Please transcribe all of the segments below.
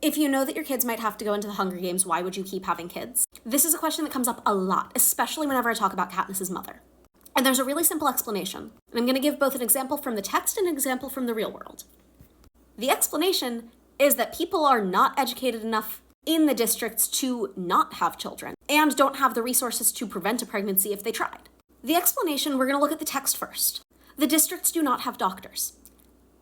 If you know that your kids might have to go into the Hunger Games, why would you keep having kids? This is a question that comes up a lot, especially whenever I talk about Katniss's mother. And there's a really simple explanation. And I'm going to give both an example from the text and an example from the real world. The explanation is that people are not educated enough in the districts to not have children and don't have the resources to prevent a pregnancy if they tried. The explanation, we're going to look at the text first. The districts do not have doctors.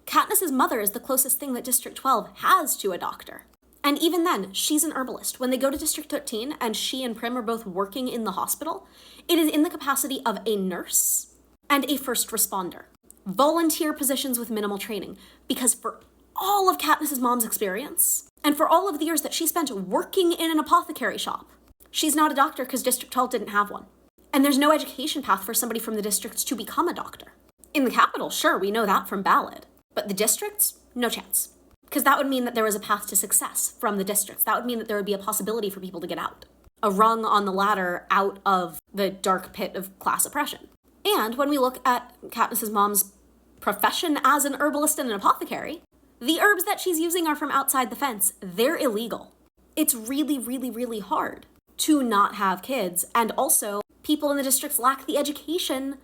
Katniss's mother is the closest thing that District 12 has to a doctor. And even then, she's an herbalist. When they go to District 13 and she and Prim are both working in the hospital, it is in the capacity of a nurse and a first responder. Volunteer positions with minimal training. Because for all of Katniss's mom's experience, and for all of the years that she spent working in an apothecary shop, she's not a doctor because District 12 didn't have one. And there's no education path for somebody from the districts to become a doctor. In the capital, sure, we know that from Ballad. But the districts, no chance. Because that would mean that there was a path to success from the districts. That would mean that there would be a possibility for people to get out. A rung on the ladder out of the dark pit of class oppression. And when we look at Katniss's mom's profession as an herbalist and an apothecary, the herbs that she's using are from outside the fence. They're illegal. It's really, really, really hard to not have kids. And also, people in the districts lack the education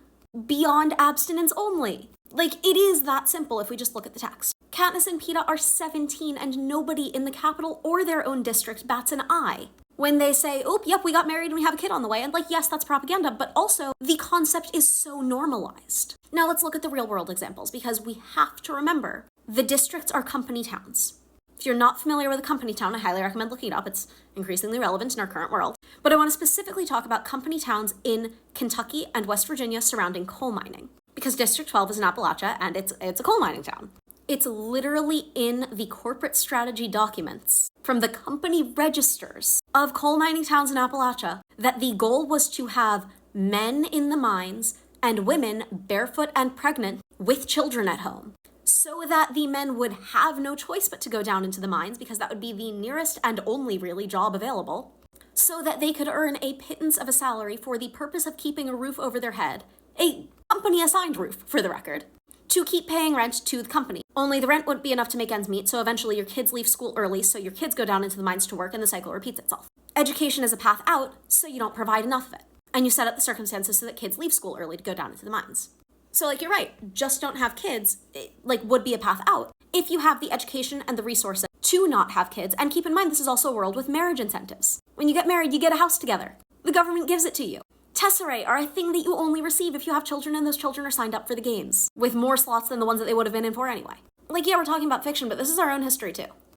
beyond abstinence only. Like, it is that simple if we just look at the text. Katniss and Peeta are 17 and nobody in the capital or their own district bats an eye when they say, oh, yep, we got married and we have a kid on the way. And like, yes, that's propaganda, but also the concept is so normalized. Now let's look at the real world examples because we have to remember the districts are company towns. If you're not familiar with a company town, I highly recommend looking it up. It's increasingly relevant in our current world. But I want to specifically talk about company towns in Kentucky and West Virginia surrounding coal mining. Because District 12 is in Appalachia and it's a coal mining town. It's literally in the corporate strategy documents from the company registers of coal mining towns in Appalachia that the goal was to have men in the mines and women barefoot and pregnant with children at home, so that the men would have no choice but to go down into the mines because that would be the nearest and only really job available, so that they could earn a pittance of a salary for the purpose of keeping a roof over their head, a company-assigned roof, for the record, to keep paying rent to the company. Only the rent wouldn't be enough to make ends meet, so eventually your kids leave school early, so your kids go down into the mines to work, and the cycle repeats itself. Education is a path out, so you don't provide enough of it. And you set up the circumstances so that kids leave school early to go down into the mines. So, you're right, just don't have kids, would be a path out if you have the education and the resources to not have kids. And keep in mind, this is also a world with marriage incentives. When you get married, you get a house together. The government gives it to you. Tesserae are a thing that you only receive if you have children and those children are signed up for the games, with more slots than the ones that they would have been in for anyway. Yeah, we're talking about fiction, but this is our own history too.